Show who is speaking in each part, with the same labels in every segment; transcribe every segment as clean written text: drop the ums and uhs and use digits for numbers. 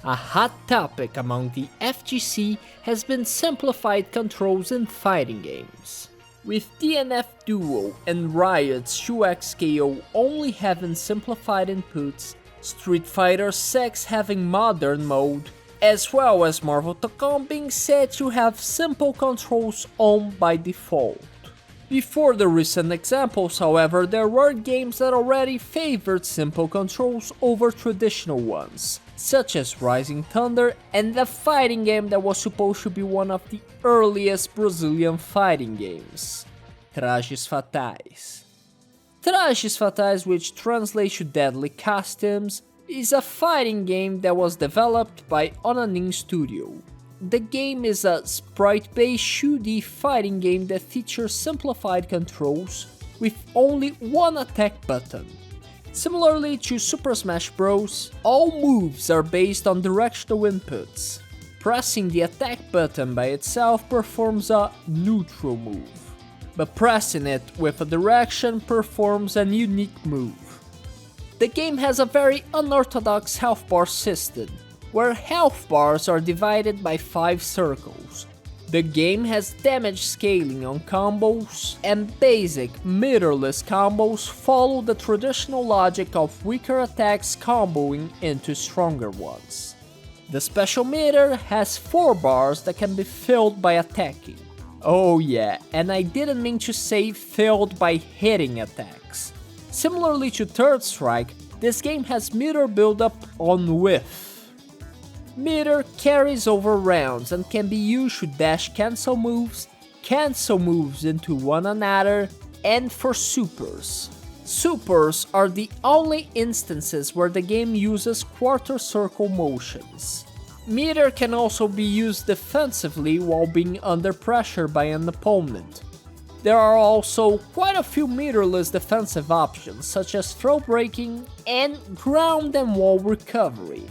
Speaker 1: A hot topic among the FGC has been simplified controls in fighting games. With DNF Duo and Riot's 2XKO only having simplified inputs, Street Fighter 6 having modern mode, as well as Marvel Tekken being said to have simple controls on by default. Before the recent examples, however, there were games that already favored simple controls over traditional ones, such as Rising Thunder and the fighting game that was supposed to be one of the earliest Brazilian fighting games, Trajes Fatais. Trajes Fatais, which translates to Deadly Costumes, is a fighting game that was developed by Onanin Studio. The game is a sprite-based 2D fighting game that features simplified controls with only one attack button. Similarly to Super Smash Bros., all moves are based on directional inputs. Pressing the attack button by itself performs a neutral move, but pressing it with a direction performs a unique move. The game has a very unorthodox health bar system, where health bars are divided by 5 circles. The game has damage scaling on combos, and basic, meterless combos follow the traditional logic of weaker attacks comboing into stronger ones. The special meter has 4 bars that can be filled by attacking. Oh yeah, and I didn't mean to say filled by hitting attacks. Similarly to Third Strike, this game has meter buildup on whiff. Meter carries over rounds and can be used to dash cancel moves into one another, and for supers. Supers are the only instances where the game uses quarter circle motions. Meter can also be used defensively while being under pressure by an opponent. There are also quite a few meterless defensive options, such as throw breaking and ground and wall recovery.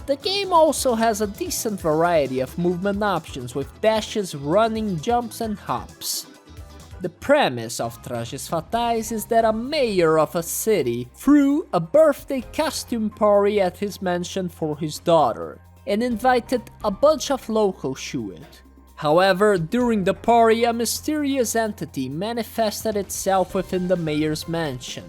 Speaker 1: The game also has a decent variety of movement options with dashes, running, jumps and hops. The premise of Trajes Fatais is that a mayor of a city threw a birthday costume party at his mansion for his daughter, and invited a bunch of locals to it. However, during the party, a mysterious entity manifested itself within the mayor's mansion,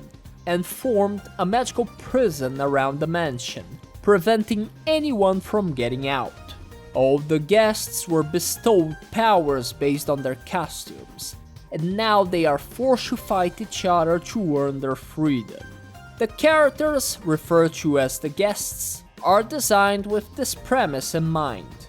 Speaker 1: and formed a magical prison around the mansion, preventing anyone from getting out. All the guests were bestowed powers based on their costumes, and now they are forced to fight each other to earn their freedom. The characters, referred to as the guests, are designed with this premise in mind.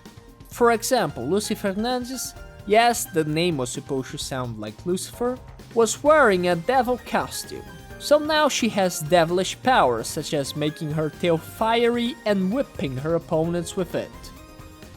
Speaker 1: For example, Lucy Fernandes, yes, the name was supposed to sound like Lucifer, was wearing a devil costume. So now she has devilish powers, such as making her tail fiery and whipping her opponents with it.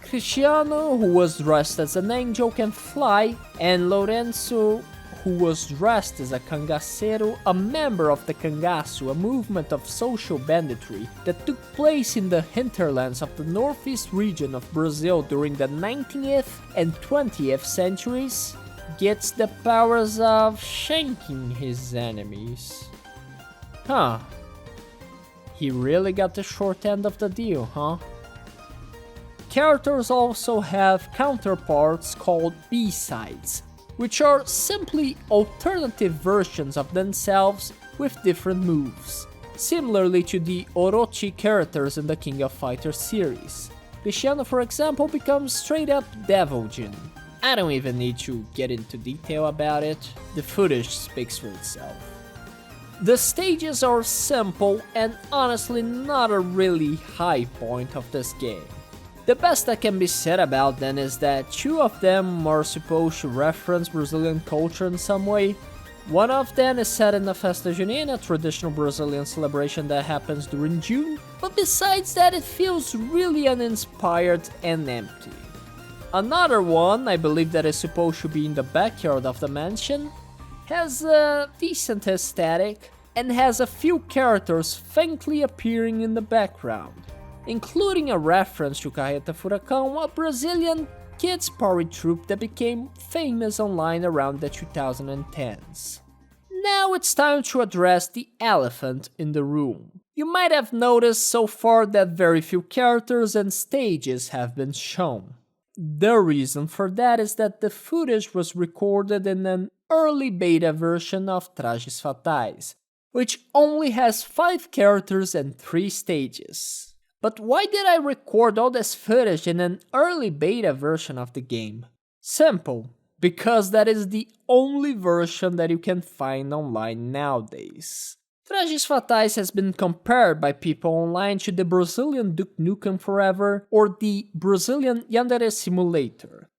Speaker 1: Cristiano, who was dressed as an angel, can fly, and Lorenzo, who was dressed as a cangaceiro, a member of the cangaço, a movement of social banditry that took place in the hinterlands of the northeast region of Brazil during the 19th and 20th centuries, gets the powers of shanking his enemies. Huh. He really got the short end of the deal, huh? Characters also have counterparts called B-sides, which are simply alternative versions of themselves with different moves, similarly to the Orochi characters in the King of Fighters series. Cristiano, for example, becomes straight up Devil Jin. I don't even need to get into detail about it, the footage speaks for itself. The stages are simple and honestly not a really high point of this game. The best that can be said about them is that 2 of them are supposed to reference Brazilian culture in some way. One of them is set in the Festa Junina, a traditional Brazilian celebration that happens during June, but besides that it feels really uninspired and empty. Another one, I believe that is supposed to be in the backyard of the mansion, has a decent aesthetic and has a few characters faintly appearing in the background, including a reference to Carreta Furacão, a Brazilian kids party troupe that became famous online around the 2010s. Now it's time to address the elephant in the room. You might have noticed so far that very few characters and stages have been shown. The reason for that is that the footage was recorded in an early beta version of Trajes Fatais, which only has 5 characters and 3 stages. But why did I record all this footage in an early beta version of the game? Simple, because that is the only version that you can find online nowadays. Trajes Fatais has been compared by people online to the Brazilian Duke Nukem Forever or the Brazilian Yandere Simulator.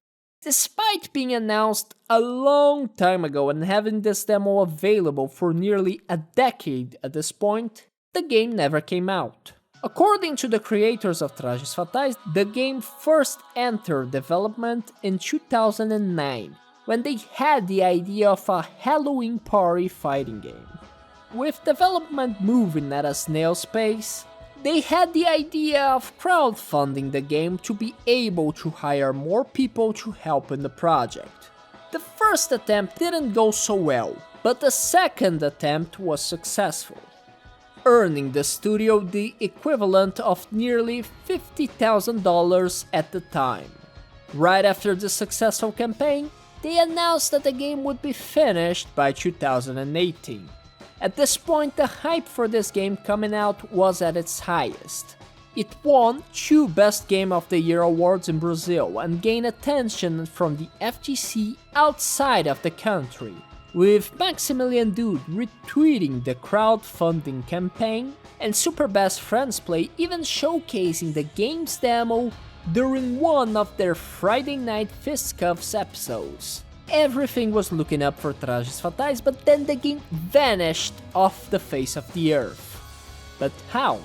Speaker 1: Despite being announced a long time ago and having this demo available for nearly a decade at this point, the game never came out. According to the creators of Trajes Fatais, the game first entered development in 2009, when they had the idea of a Halloween party fighting game. With development moving at a snail's pace, they had the idea of crowdfunding the game to be able to hire more people to help in the project. The first attempt didn't go so well, but the second attempt was successful, earning the studio the equivalent of nearly $50,000 at the time. Right after the successful campaign, they announced that the game would be finished by 2018. At this point, the hype for this game coming out was at its highest. It won 2 Best Game of the Year awards in Brazil and gained attention from the FGC outside of the country, with Maximilian Dude retweeting the crowdfunding campaign and Super Best Friends Play even showcasing the game's demo during one of their Friday Night Fistcuffs episodes. Everything was looking up for Trajes Fatais, but then the game vanished off the face of the earth. But how?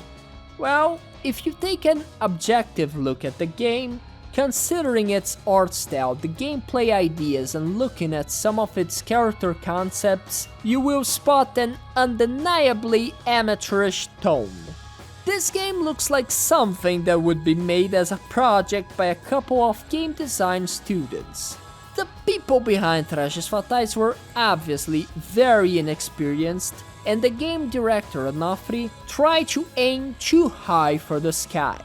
Speaker 1: Well, if you take an objective look at the game, considering its art style, the gameplay ideas, and looking at some of its character concepts, you will spot an undeniably amateurish tone. This game looks like something that would be made as a project by a couple of game design students. The people behind Trajes Fatais were obviously very inexperienced, and the game director Onofre tried to aim too high for the sky.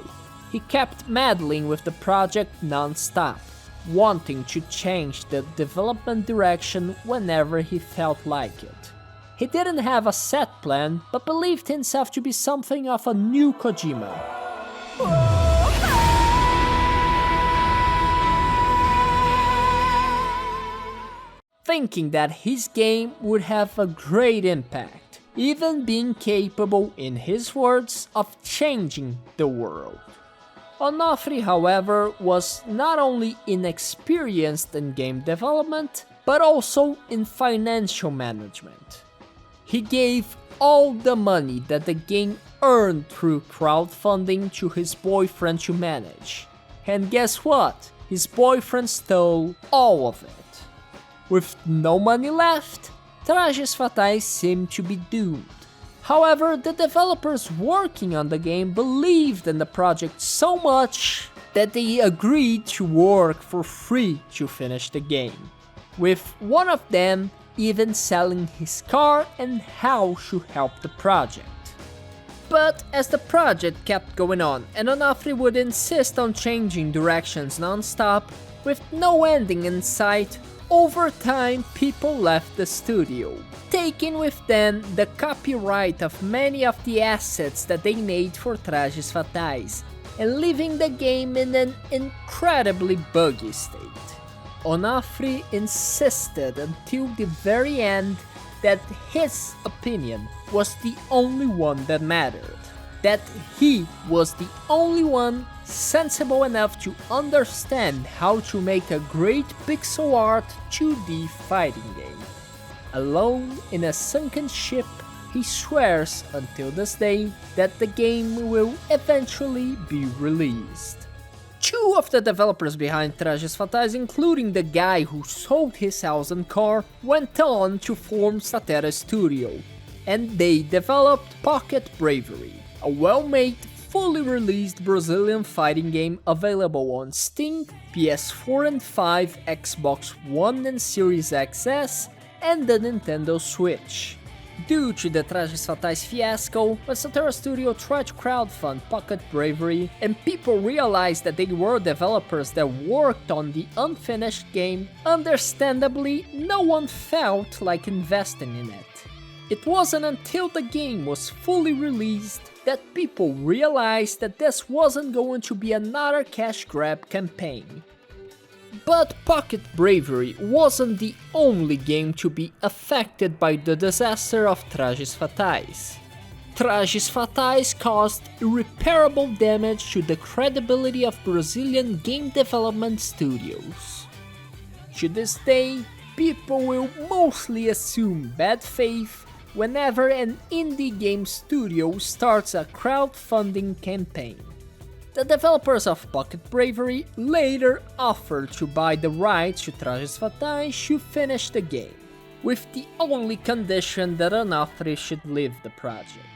Speaker 1: He kept meddling with the project non-stop, wanting to change the development direction whenever he felt like it. He didn't have a set plan, but believed himself to be something of a new Kojima. Thinking that his game would have a great impact, even being capable, in his words, of changing the world. Onofre, however, was not only inexperienced in game development, but also in financial management. He gave all the money that the game earned through crowdfunding to his boyfriend to manage. And guess what? His boyfriend stole all of it. With no money left, Trajes Fatais seemed to be doomed. However, the developers working on the game believed in the project so much that they agreed to work for free to finish the game, with one of them even selling his car and house to help the project. But as the project kept going on and Onofre would insist on changing directions non-stop, with no ending in sight, over time people left the studio, taking with them the copyright of many of the assets that they made for Trajes Fatais, and leaving the game in an incredibly buggy state. Onofre insisted until the very end that his opinion was the only one that mattered, that he was the only one sensible enough to understand how to make a great pixel art 2D fighting game. Alone in a sunken ship, he swears until this day that the game will eventually be released. 2 of the developers behind Trajes Fatais, including the guy who sold his house and car, went on to form Statera Studio, and they developed Pocket Bravery, a well-made, fully released Brazilian fighting game available on Steam, PS4 and 5, Xbox One and Series XS, and the Nintendo Switch. Due to the Trajes Fatais fiasco, when Sotera Studio tried to crowdfund Pocket Bravery, and people realized that they were developers that worked on the unfinished game, understandably, no one felt like investing in it. It wasn't until the game was fully released that people realized that this wasn't going to be another cash grab campaign. But Pocket Bravery wasn't the only game to be affected by the disaster of Trajes Fatais. Trajes Fatais caused irreparable damage to the credibility of Brazilian game development studios. To this day, people will mostly assume bad faith whenever an indie game studio starts a crowdfunding campaign. The developers of Pocket Bravery later offered to buy the rights to Trajes Fatais to finish the game, with the only condition that Onofre should leave the project.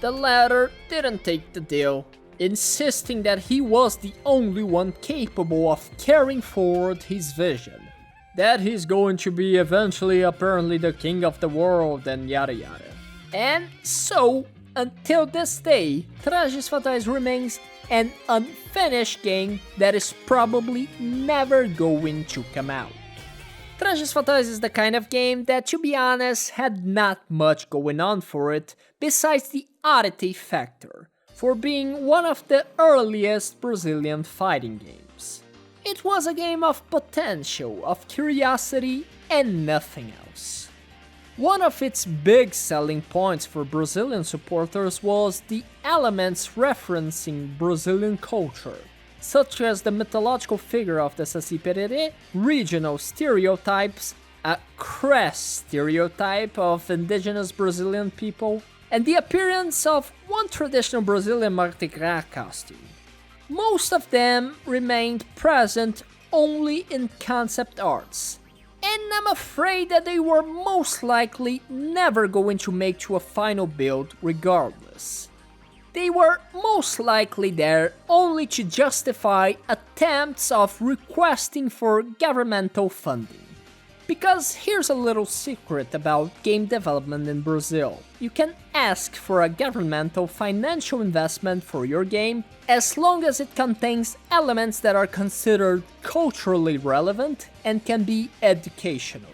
Speaker 1: The latter didn't take the deal, insisting that he was the only one capable of carrying forward his vision, that he's going to be eventually apparently the king of the world and yada yada. And so, until this day, Trajes Fatais remains an unfinished game that is probably never going to come out. Trajes Fatais is the kind of game that, to be honest, had not much going on for it besides the oddity factor, for being one of the earliest Brazilian fighting games. It was a game of potential, of curiosity, and nothing else. One of its big selling points for Brazilian supporters was the elements referencing Brazilian culture, such as the mythological figure of the Saci Pererê, regional stereotypes, a crass stereotype of indigenous Brazilian people, and the appearance of one traditional Brazilian Mardi Gras costume. Most of them remained present only in concept arts, and I'm afraid that they were most likely never going to make to a final build regardless. They were most likely there only to justify attempts of requesting for governmental funding. Because here's a little secret about game development in Brazil. You can ask for a governmental financial investment for your game as long as it contains elements that are considered culturally relevant and can be educational.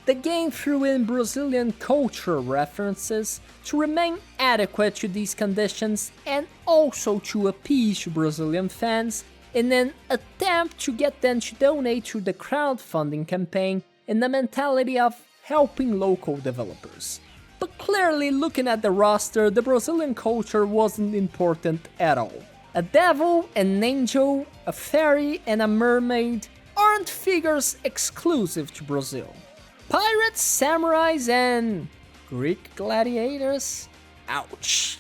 Speaker 1: The game threw in Brazilian culture references to remain adequate to these conditions and also to appease to Brazilian fans in an attempt to get them to donate to the crowdfunding campaign in the mentality of helping local developers. But clearly, looking at the roster, the Brazilian culture wasn't important at all. A devil, an angel, a fairy, and a mermaid aren't figures exclusive to Brazil. Pirates, samurais, and Greek gladiators? Ouch,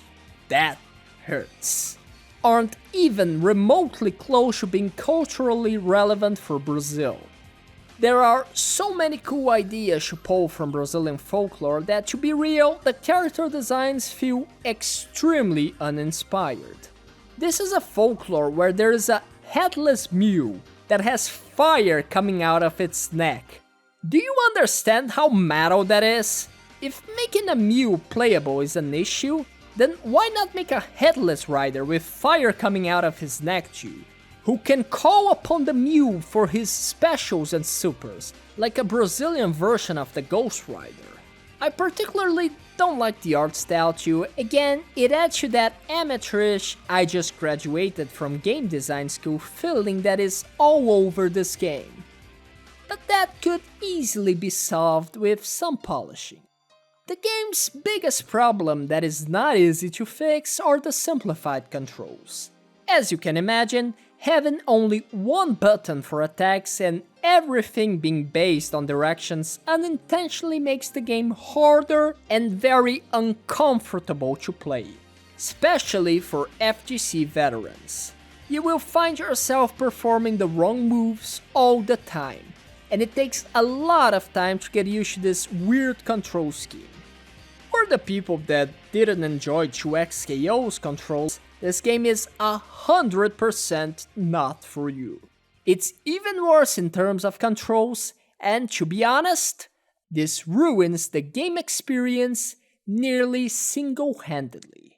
Speaker 1: that hurts. Aren't even remotely close to being culturally relevant for Brazil. There are so many cool ideas to pull from Brazilian folklore that, to be real, the character designs feel extremely uninspired. This is a folklore where there is a headless mule that has fire coming out of its neck. Do you understand how metal that is? If making a mule playable is an issue, then why not make a headless rider with fire coming out of his neck too, who can call upon the mule for his specials and supers, like a Brazilian version of the Ghost Rider. I particularly don't like the art style too. Again, it adds to that amateurish, I just graduated from game design school feeling that is all over this game. But that could easily be solved with some polishing. The game's biggest problem that is not easy to fix are the simplified controls. As you can imagine, having only one button for attacks and everything being based on directions unintentionally makes the game harder and very uncomfortable to play, especially for FGC veterans. You will find yourself performing the wrong moves all the time, and it takes a lot of time to get used to this weird control scheme. For the people that didn't enjoy 2xKO's controls, this game is 100% not for you. It's even worse in terms of controls, and to be honest, This ruins the game experience nearly single-handedly.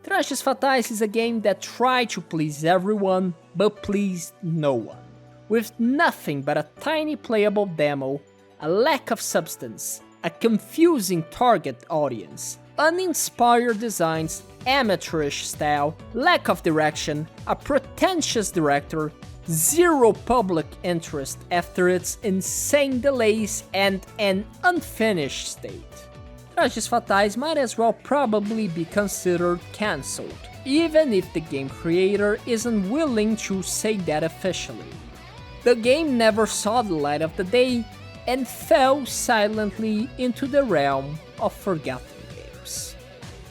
Speaker 1: Trajes Fatais is a game that tried to please everyone, but pleased no one. With nothing but a tiny playable demo, a lack of substance, a confusing target audience, uninspired designs, amateurish style, lack of direction, a pretentious director, zero public interest after its insane delays, and an unfinished state. Trajes Fatais might as well probably be considered cancelled, even if the game creator isn't willing to say that officially. The game never saw the light of the day and fell silently into the realm of forgotten games.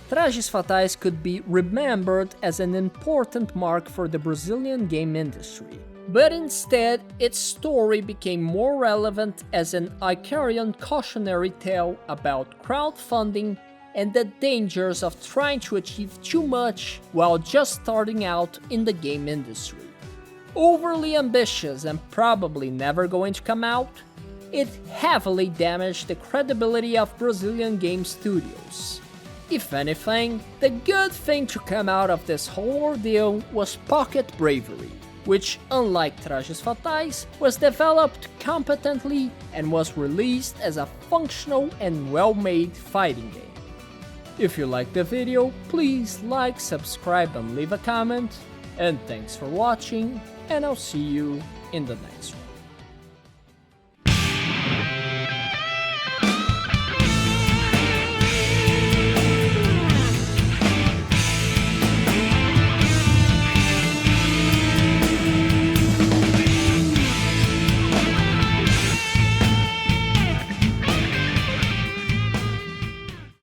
Speaker 1: Trajes Fatais could be remembered as an important mark for the Brazilian game industry, but instead its story became more relevant as an Icarian cautionary tale about crowdfunding and the dangers of trying to achieve too much while just starting out in the game industry. Overly ambitious and probably never going to come out, it heavily damaged the credibility of Brazilian game studios. If anything, the good thing to come out of this whole ordeal was pocket bravery, which, unlike Trajes Fatais, was developed competently and was released as a functional and well-made fighting game. If you liked the video, please like, subscribe and leave a comment, and thanks for watching, and I'll see you in the next one.